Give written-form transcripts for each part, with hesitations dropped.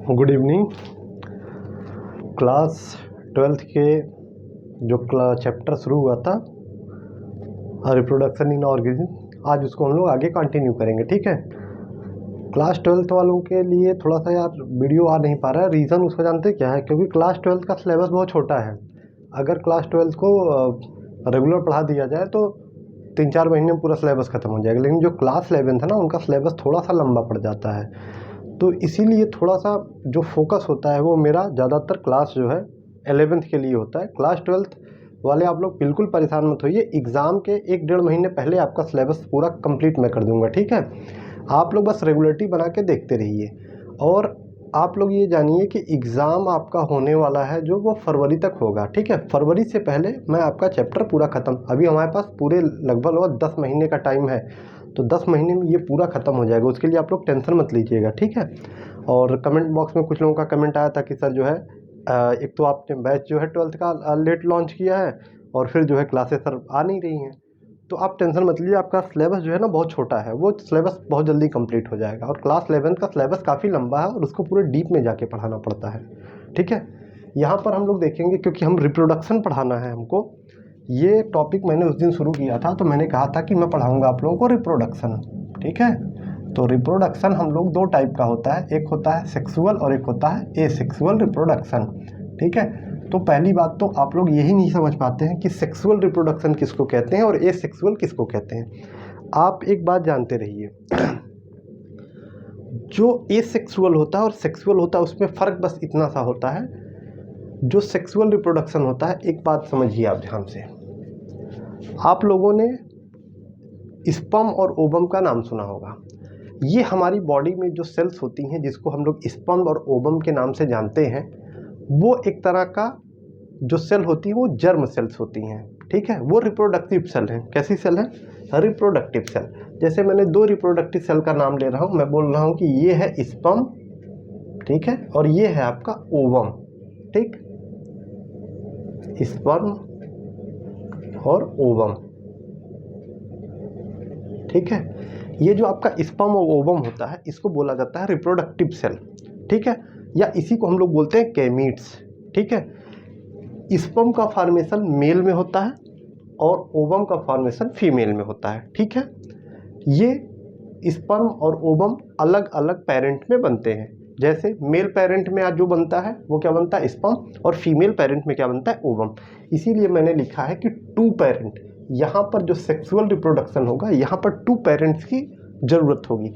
Good evening. Class 12th के जो chapter शुरू हुआ था रिप्रोडक्शन इन ऑर्गेनिज्म, आज उसको हम लोग आगे कंटिन्यू करेंगे। ठीक है, क्लास 12th वालों के लिए थोड़ा सा यार वीडियो आ नहीं पा रहा है। रीज़न उसका जानते क्या है? क्योंकि क्लास 12th का सिलेबस बहुत छोटा है। अगर क्लास 12th को रेगुलर पढ़ा दिया जाए तो 3-4 महीने में पूरा सिलेबस ख़त्म हो जाएगा, लेकिन जो क्लास 11th है ना, उनका सिलेबस थोड़ा सा लंबा पड़ जाता है। तो इसीलिए थोड़ा सा जो फोकस होता है वो मेरा ज़्यादातर क्लास जो है 11th के लिए होता है। क्लास 12th वाले आप लोग बिल्कुल परेशान मत होइए, एग्ज़ाम के 1-1.5 महीने पहले आपका सिलेबस पूरा कंप्लीट मैं कर दूंगा। ठीक है, आप लोग बस रेगुलरिटी बना के देखते रहिए। और आप लोग ये जानिए कि एग्ज़ाम आपका होने वाला है जो वो फरवरी तक होगा। ठीक है, फरवरी से पहले मैं आपका चैप्टर पूरा ख़त्म, अभी हमारे पास पूरे लगभग 10 महीने का टाइम है, तो 10 महीने में ये पूरा ख़त्म हो जाएगा। उसके लिए आप लोग टेंशन मत लीजिएगा। ठीक है, और कमेंट बॉक्स में कुछ लोगों का कमेंट आया था कि सर जो है एक तो आपने बैच जो है 12th का लेट लॉन्च किया है और फिर जो है क्लासेस सर आ नहीं रही हैं। तो आप टेंशन मत लीजिए, आपका सिलेबस जो है ना बहुत छोटा है, वो सिलेबस बहुत जल्दी कंप्लीट हो जाएगा। और क्लास 11th का सिलेबस काफ़ी लंबा है और उसको पूरे डीप में जाके पढ़ाना पड़ता है। ठीक है, यहाँ पर हम लोग देखेंगे क्योंकि हम रिप्रोडक्शन पढ़ाना है हमको। ये टॉपिक मैंने उस दिन शुरू किया था, तो मैंने कहा था कि मैं पढ़ाऊँगा आप लोगों को रिप्रोडक्शन। ठीक है, तो रिप्रोडक्शन हम लोग 2 टाइप का होता है, एक होता है सेक्सुअल और एक होता है एसेक्सुअल रिप्रोडक्शन। ठीक है, तो पहली बात तो आप लोग यही नहीं समझ पाते हैं कि सेक्सुअल रिप्रोडक्शन किसको कहते हैं और एसेक्सुअल किसको कहते हैं। आप एक बात जानते रहिए, जो एसेक्सुअल होता है और सेक्सुअल होता है उसमें फ़र्क बस इतना सा होता है। जो सेक्सुअल रिप्रोडक्शन होता है, एक बात समझिए आप ध्यान से, आप लोगों ने स्पर्म और ओवम का नाम सुना होगा। ये हमारी बॉडी में जो सेल्स होती हैं जिसको हम लोग स्पर्म और ओवम के नाम से जानते हैं, वो एक तरह का जो सेल होती है वो जर्म सेल्स होती हैं। ठीक है, वो रिप्रोडक्टिव सेल हैं। कैसी सेल हैं? Reproductive cell. जैसे मैंने 2 रिप्रोडक्टिव सेल का नाम ले रहा हूँ, मैं बोल रहा हूँ कि ये है स्पर्म, ठीक है, और ये है आपका ओवम। ठीक, स्पर्म और ओवम। ठीक है, ये जो आपका स्पर्म और ओवम होता है इसको बोला जाता है रिप्रोडक्टिव सेल। ठीक है, या इसी को हम लोग बोलते हैं गैमीट्स। ठीक है, स्पर्म का फॉर्मेशन मेल में होता है और ओवम का फॉर्मेशन फीमेल में होता है। ठीक है, ये स्पर्म और ओवम अलग अलग पेरेंट में बनते हैं। जैसे मेल पेरेंट में आज जो बनता है वो क्या बनता है? स्पर्म, और फीमेल पेरेंट में क्या बनता है? ओवम। इसीलिए मैंने लिखा है कि 2 पेरेंट। यहाँ पर जो सेक्सुअल रिप्रोडक्शन होगा, यहाँ पर 2 पेरेंट्स की ज़रूरत होगी।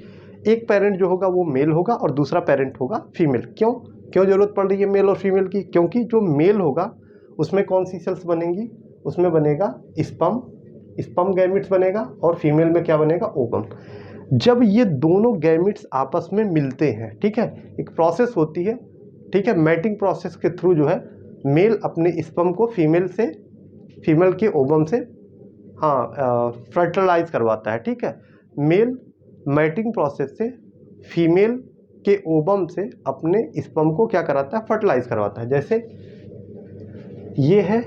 एक पेरेंट जो होगा वो मेल होगा और दूसरा पेरेंट होगा फीमेल। क्यों ज़रूरत पड़ रही है मेल और फीमेल की? क्योंकि जो मेल होगा उसमें कौन सी सेल्स बनेंगी? उसमें बनेगा स्पर्म गैमिट्स बनेगा, और फीमेल में क्या बनेगा? ओवम। जब ये दोनों गैमिट्स आपस में मिलते हैं, ठीक है, एक प्रोसेस होती है, ठीक है, मैटिंग प्रोसेस के थ्रू जो है मेल अपने स्पर्म को फीमेल के ओवम से फर्टिलाइज करवाता है। ठीक है, मेल मैटिंग प्रोसेस से फीमेल के ओवम से अपने स्पर्म को क्या कराता है? फर्टिलाइज करवाता है। जैसे ये है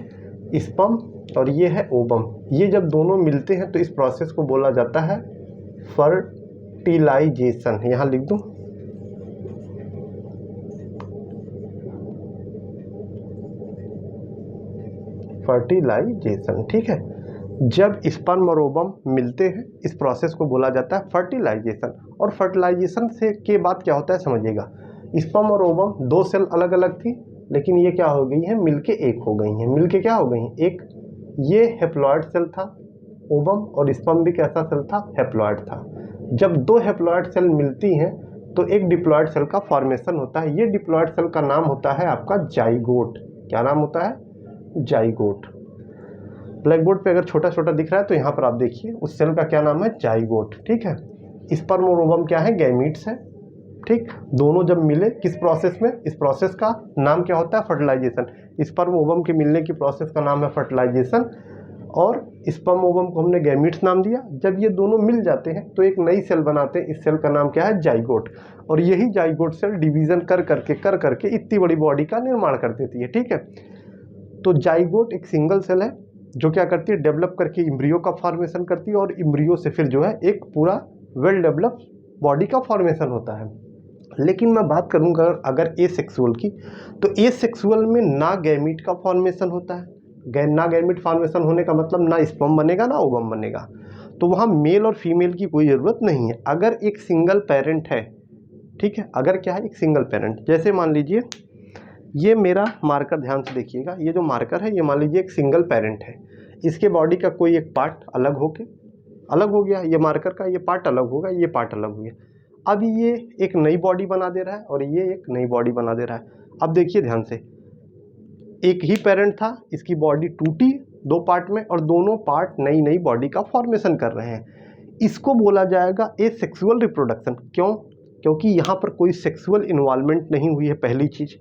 स्पर्म और ये है ओवम, ये जब दोनों मिलते हैं तो इस प्रोसेस को बोला जाता है फर्टिलाइजेशन। यहाँ लिख दूं, फर्टिलाइजेशन। ठीक है, जब स्पर्म और ओवम मिलते हैं इस प्रोसेस को बोला जाता है फर्टिलाइजेशन। और फर्टिलाइजेशन से के बाद क्या होता है समझिएगा, स्पर्म और ओवम 2 सेल अलग अलग थी, लेकिन ये क्या हो गई हैं? मिलके एक हो गई हैं। मिलके क्या हो गई हैं? एक। ये हेप्लॉइड सेल था ओवम, और स्पर्म भी कैसा सेल था? हेप्लॉइड था। जब 2 हेप्लॉइड सेल मिलती हैं तो एक डिप्लॉइड सेल का फॉर्मेशन होता है। ये डिप्लॉइड सेल का नाम होता है आपका जाइगोट। क्या नाम होता है? जाइगोट। ब्लैक बोर्ड पे अगर छोटा छोटा दिख रहा है तो यहाँ पर आप देखिए, उस सेल का क्या नाम है? जाइगोट। ठीक है, स्पर्म और ओवम क्या है? गैमीट्स है। ठीक, दोनों जब मिले किस प्रोसेस में? इस प्रोसेस का नाम क्या होता है? फर्टिलाइजेशन। स्पर्म ओवम के मिलने की प्रोसेस का नाम है फर्टिलाइजेशन, और स्पर्म ओवम को हमने गैमीट्स नाम दिया। जब ये दोनों मिल जाते हैं तो एक नई सेल बनाते हैं, इस सेल का नाम क्या है? जाइगोट। और यही जाइगोट सेल डिवीजन कर करके इतनी बड़ी बॉडी का निर्माण कर देती है। ठीक है, तो जाइगोट एक सिंगल सेल है जो क्या करती है? डेवलप करके इम्ब्रियो का फॉर्मेशन करती है, और इम्ब्रियो से फिर जो है एक पूरा वेल डेवलप बॉडी का फॉर्मेशन होता है। लेकिन मैं बात करूँगा अगर एसेक्सुअल की, तो एसेक्सुअल में ना गैमीट का फॉर्मेशन होता है। ना गैमीट फॉर्मेशन होने का मतलब ना स्पर्म बनेगा ना ओवम बनेगा, तो वहाँ मेल और फीमेल की कोई ज़रूरत नहीं है। अगर एक सिंगल पेरेंट है, ठीक है, अगर क्या है, एक सिंगल पेरेंट, जैसे मान लीजिए ये मेरा मार्कर, ध्यान से देखिएगा, ये जो मार्कर है ये मान लीजिए एक सिंगल पेरेंट है, इसके बॉडी का कोई एक पार्ट अलग हो गया, ये मार्कर का ये पार्ट अलग होगा, ये पार्ट अलग हो गया। अब ये एक नई बॉडी बना दे रहा है और ये एक नई बॉडी बना दे रहा है। अब देखिए ध्यान से, एक ही पेरेंट था, इसकी बॉडी टूटी दो पार्ट में और दोनों पार्ट नई नई बॉडी का फॉर्मेशन कर रहे हैं। इसको बोला जाएगा एसेक्सुअल रिप्रोडक्शन। क्यों? क्योंकि यहाँ पर कोई सेक्सुअल इन्वॉल्वमेंट नहीं हुई है। पहली चीज़,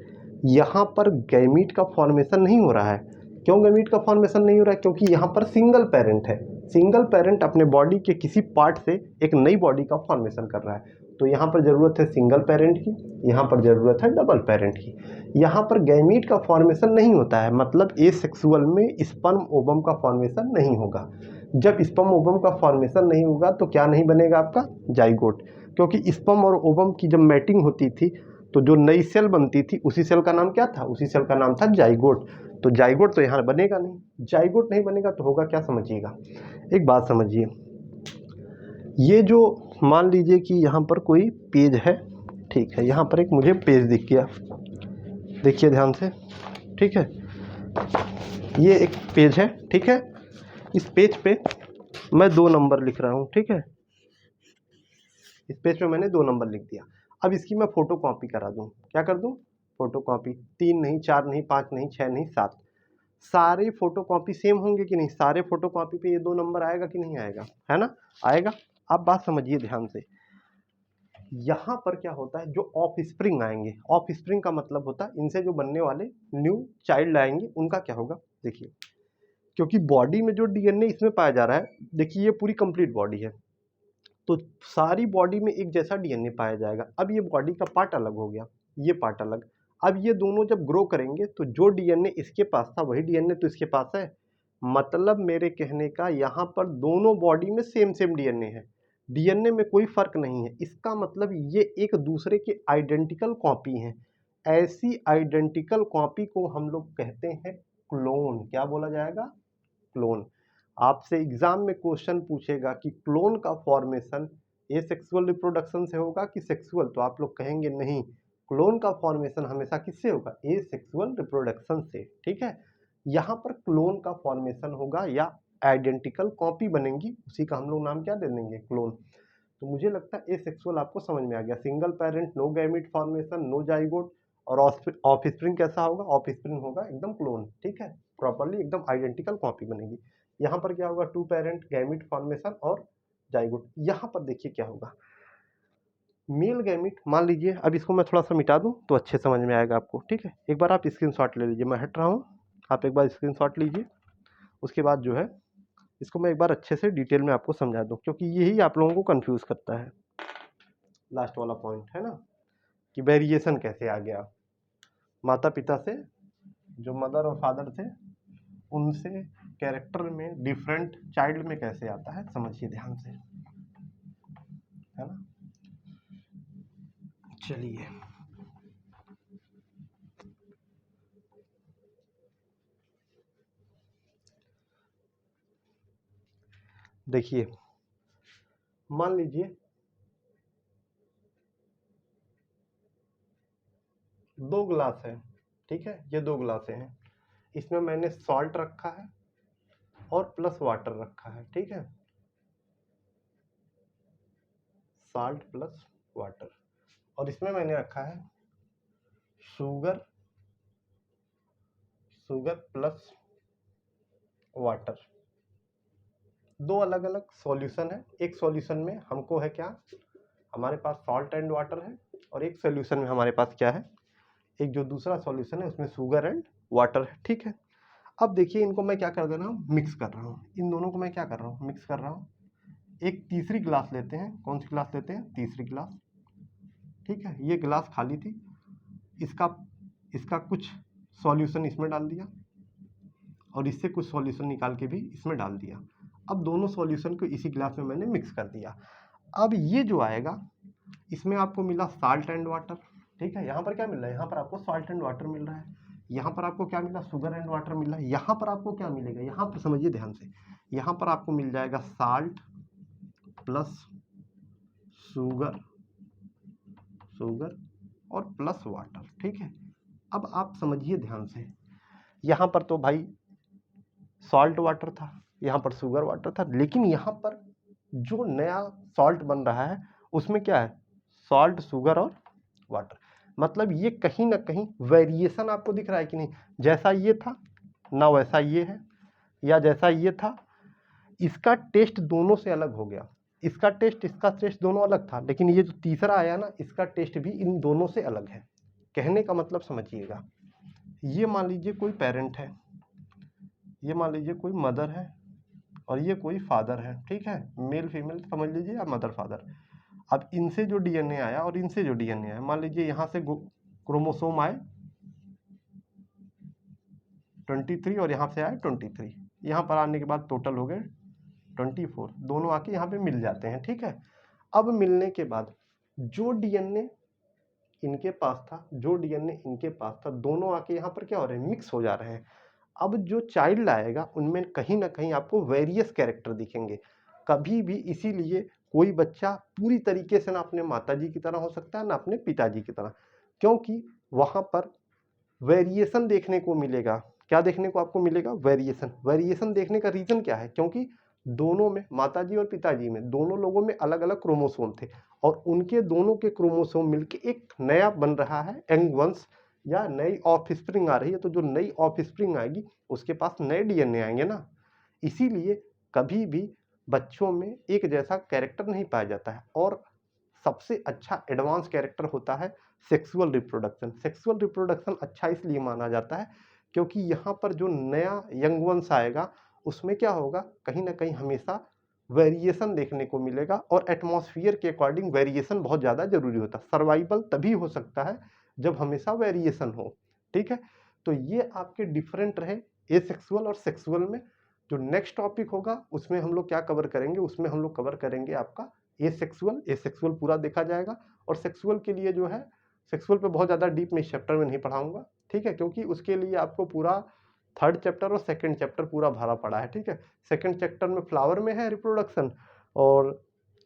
यहाँ पर गैमीट का फॉर्मेशन नहीं हो रहा है। क्यों गैमीट का फॉर्मेशन नहीं हो रहा है? क्योंकि यहाँ पर सिंगल पेरेंट है। सिंगल पेरेंट अपने बॉडी के किसी पार्ट से एक नई बॉडी का फॉर्मेशन कर रहा है। तो यहाँ पर ज़रूरत है सिंगल पेरेंट की, यहाँ पर ज़रूरत है डबल पेरेंट की। यहाँ पर गैमीट का फॉर्मेशन नहीं होता है, मतलब एसेक्सुअल में स्पर्म ओवम का फॉर्मेशन नहीं होगा। जब स्पर्म ओवम का फॉर्मेशन नहीं होगा तो क्या नहीं बनेगा आपका? जाइगोट। क्योंकि स्पर्म और ओवम की जब मैटिंग होती थी तो जो नई सेल बनती थी उसी सेल का नाम क्या था? उसी सेल का नाम था जाइगोट। तो जाइगोट तो यहाँ बनेगा नहीं। जाइगोट नहीं बनेगा तो होगा क्या, समझिएगा। एक बात समझिए, ये जो मान लीजिए कि यहाँ पर कोई पेज है, ठीक है, यहाँ पर एक मुझे पेज दिख गया, देखिए ध्यान से, ठीक है, ये एक पेज है, ठीक है। इस पेज पे मैं 2 नंबर लिख रहा हूँ, ठीक है। इस पेज पे मैंने 2 नंबर लिख दिया। अब इसकी मैं फोटो कॉपी करा दूँ, क्या कर दूँ? Photo copy. 3 नहीं, 4 नहीं, 5 नहीं, 6 नहीं, 7। सारे फोटो कॉपी सेम होंगे कि नहीं? सारे फोटो कॉपी पे ये 2 नंबर आएगा कि नहीं आएगा? है ना, आएगा। अब बात समझिए ध्यान से, यहाँ पर क्या होता है, जो ऑफ स्प्रिंग आएंगे, ऑफ स्प्रिंग का मतलब होता है इनसे जो बनने वाले न्यू चाइल्ड आएंगे, उनका क्या होगा? देखिए, क्योंकि बॉडी में जो डीएनए इसमें पाया जा रहा है, देखिए ये पूरी कंप्लीट बॉडी है, तो सारी बॉडी में एक जैसा डीएनए पाया जाएगा। अब ये बॉडी का पार्ट अलग हो गया, ये पार्ट अलग। अब ये दोनों जब ग्रो करेंगे तो जो डीएनए इसके पास था वही डीएनए तो इसके पास है। मतलब मेरे कहने का यहाँ पर दोनों बॉडी में सेम सेम डीएनए है, डीएनए में कोई फर्क नहीं है। इसका मतलब ये एक दूसरे के आइडेंटिकल कॉपी हैं। ऐसी आइडेंटिकल कॉपी को हम लोग कहते हैं क्लोन। क्या बोला जाएगा? क्लोन। आपसे एग्जाम में क्वेश्चन पूछेगा कि क्लोन का फॉर्मेशन एसेक्सुअल रिप्रोडक्शन से होगा कि सेक्सुअल, तो आप लोग कहेंगे नहीं, क्लोन का फॉर्मेशन हमेशा किससे होगा? एसेक्सुअल रिप्रोडक्शन से, ठीक है। यहाँ पर क्लोन का फॉर्मेशन होगा या आइडेंटिकल कॉपी बनेंगी, उसी का हम लोग नाम क्या दे देंगे? क्लोन। तो मुझे लगता है एसेक्सुअल आपको समझ में आ गया। Single parent, no gamete formation, no zygote, और ऑफ स्प्रिंग कैसा होगा? ऑफ स्प्रिंग होगा एकदम क्लोन, ठीक है, प्रॉपर्ली एकदम आइडेंटिकल कॉपी बनेगी। यहाँ पर क्या होगा? टू पेरेंट, गैमिट फॉर्मेशन और जाइगोट। यहाँ पर देखिए क्या होगा, मेल गैमिट मान लीजिए, अब इसको मैं थोड़ा सा मिटा दूं तो अच्छे समझ में आएगा आपको, ठीक है। एक बार आप स्क्रीनशॉट ले लीजिए, मैं हट रहा हूँ, आप एक बार स्क्रीनशॉट लीजिए। उसके बाद जो है इसको मैं एक बार अच्छे से डिटेल में आपको समझा दूं, क्योंकि यही आप लोगों को कंफ्यूज करता है। लास्ट वाला पॉइंट है ना, कि वेरिएशन कैसे आ गया माता पिता से, जो मदर और फादर थे उनसे कैरेक्टर में डिफरेंट चाइल्ड में कैसे आता है, समझिए ध्यान से, है ना। चलिए, देखिए, मान लीजिए 2 ग्लास है, ठीक है, ये 2 ग्लासें हैं, इसमें मैंने सॉल्ट रखा है और प्लस वाटर रखा है, ठीक है, सॉल्ट प्लस वाटर। और इसमें मैंने रखा है शुगर, शुगर प्लस वाटर। 2 अलग अलग सॉल्यूशन है। एक सॉल्यूशन में हमको है क्या, हमारे पास सॉल्ट एंड वाटर है, और एक सॉल्यूशन में हमारे पास क्या है, एक जो दूसरा सॉल्यूशन है उसमें शुगर एंड वाटर है, ठीक है। अब देखिए, इनको मैं क्या कर दे रहा हूँ, मिक्स कर रहा हूँ, इन दोनों को मैं क्या कर रहा हूँ, मिक्स कर रहा हूँ। एक तीसरी गिलास लेते हैं, कौन सी गिलास लेते हैं? तीसरी गिलास, ठीक है। ये गिलास खाली थी, इसका कुछ सॉल्यूशन इसमें डाल दिया और इससे कुछ सॉल्यूशन निकाल के भी इसमें डाल दिया। अब दोनों सॉल्यूशन को इसी गिलास में मैंने मिक्स कर दिया। अब ये जो आएगा, इसमें आपको मिला साल्ट एंड वाटर, ठीक है। यहाँ पर क्या मिल रहा है, यहाँ पर आपको साल्ट एंड वाटर मिल रहा है। यहाँ पर आपको क्या मिला, शुगर एंड वाटर मिल रहा है। यहाँ पर आपको क्या मिलेगा, यहाँ पर समझिए ध्यान से, यहाँ पर आपको मिल जाएगा साल्ट प्लस शुगर, शुगर और प्लस वाटर, ठीक है। अब आप समझिए ध्यान से, यहाँ पर तो भाई सॉल्ट वाटर था, यहाँ पर शुगर वाटर था, लेकिन यहाँ पर जो नया सॉल्ट बन रहा है उसमें क्या है, सॉल्ट, शुगर और वाटर। मतलब ये कहीं ना कहीं वेरिएशन आपको दिख रहा है कि नहीं, जैसा ये था ना वैसा ये है, या जैसा ये था, इसका टेस्ट दोनों से अलग हो गया। इसका टेस्ट दोनों अलग था, लेकिन ये जो तीसरा आया ना, इसका टेस्ट भी इन दोनों से अलग है। कहने का मतलब समझिएगा, ये मान लीजिए कोई पेरेंट है, ये मान लीजिए कोई मदर है, और ये कोई फादर है, ठीक है, मेल फीमेल समझ लीजिए, या मदर फादर। अब इनसे जो डीएनए आया और इनसे जो डीएनए आया, मान लीजिए यहाँ से क्रोमोसोम आए 23 और यहाँ से आए 23, यहाँ पर आने के बाद टोटल हो गए 24, दोनों आके यहाँ पे मिल जाते हैं, ठीक है। अब मिलने के बाद जो डीएनए इनके पास था, जो डीएनए इनके पास था, दोनों आके यहाँ पर क्या हो रहे हैं, मिक्स हो जा रहे हैं। अब जो चाइल्ड आएगा उनमें कहीं ना कहीं आपको वेरियस कैरेक्टर दिखेंगे कभी भी। इसीलिए कोई बच्चा पूरी तरीके से ना अपने माताजी की तरह हो सकता है ना अपने पिताजी की तरह, क्योंकि वहां पर वेरिएशन देखने को मिलेगा। क्या देखने को आपको मिलेगा, वेरिएशन। वेरिएशन देखने का रीजन क्या है, क्योंकि दोनों में, माताजी और पिताजी में, दोनों लोगों में अलग अलग क्रोमोसोम थे, और उनके दोनों के क्रोमोसोम मिलके एक नया बन रहा है यंग वंश, या नई ऑफ स्प्रिंग आ रही है। तो जो नई ऑफ स्प्रिंग आएगी उसके पास नए डीएनए आएंगे ना। इसीलिए कभी भी बच्चों में एक जैसा कैरेक्टर नहीं पाया जाता है। और सबसे अच्छा एडवांस कैरेक्टर होता है सेक्सुअल रिप्रोडक्शन। सेक्सुअल रिप्रोडक्शन अच्छा इसलिए माना जाता है क्योंकि यहाँ पर जो नया यंग वंश आएगा उसमें क्या होगा, कहीं ना कहीं हमेशा वेरिएशन देखने को मिलेगा, और एटमॉस्फेयर के अकॉर्डिंग वेरिएशन बहुत ज़्यादा जरूरी होता है। सर्वाइवल तभी हो सकता है जब हमेशा वेरिएशन हो, ठीक है। तो ये आपके डिफरेंट रहे एसेक्सुअल और सेक्सुअल में। जो नेक्स्ट टॉपिक होगा उसमें हम लोग क्या कवर करेंगे, उसमें हम लोग कवर करेंगे आपका एसेक्सुअल। एसेक्सुअल पूरा देखा जाएगा, और सेक्सुअल के लिए जो है, सेक्सुअल पे बहुत ज़्यादा डीप में इस चैप्टर में नहीं पढ़ाऊंगा, ठीक है, क्योंकि उसके लिए आपको पूरा थर्ड चैप्टर और सेकंड चैप्टर पूरा भरा पड़ा है, ठीक है। सेकंड चैप्टर में फ्लावर में है रिप्रोडक्शन, और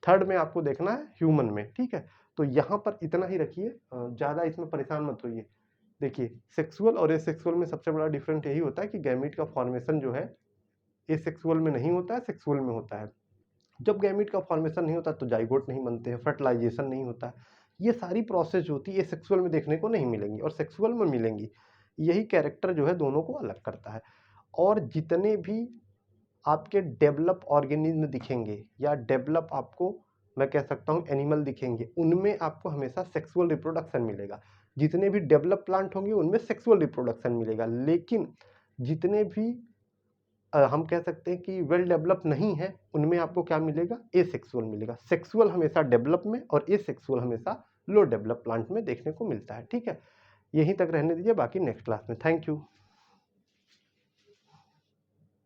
थर्ड में आपको देखना है ह्यूमन में, ठीक है। तो यहाँ पर इतना ही रखिए, ज़्यादा इसमें परेशान मत होइए। देखिए, सेक्सुअल और एसेक्सुअल में सबसे बड़ा डिफरेंट यही होता है कि गैमीट का फॉर्मेशन जो है एसेक्सुअल में नहीं होता है, सेक्सुअल में होता है। जब गैमीट का फॉर्मेशन नहीं होता तो जाइगोट नहीं बनते हैं, फर्टिलाइजेशन नहीं होता है। ये सारी प्रोसेस जो होती है सेक्सुअल में देखने को नहीं मिलेंगी, और सेक्सुअल में मिलेंगी। यही कैरेक्टर जो है दोनों को अलग करता है। और जितने भी आपके डेवलप ऑर्गेनिज्म दिखेंगे, या डेवलप आपको मैं कह सकता हूँ एनिमल दिखेंगे, उनमें आपको हमेशा सेक्सुअल रिप्रोडक्शन मिलेगा। जितने भी डेवलप प्लांट होंगे उनमें सेक्सुअल रिप्रोडक्शन मिलेगा। लेकिन जितने भी हम कह सकते हैं कि वेल डेवलप नहीं है, उनमें आपको क्या मिलेगा, एसेक्सुअल मिलेगा। सेक्सुअल हमेशा डेवलप में और एसेक्सुअल हमेशा लो डेवलप प्लांट में देखने को मिलता है, ठीक है। यहीं तक रहने दीजिए, बाकी नेक्स्ट क्लास में। Thank you.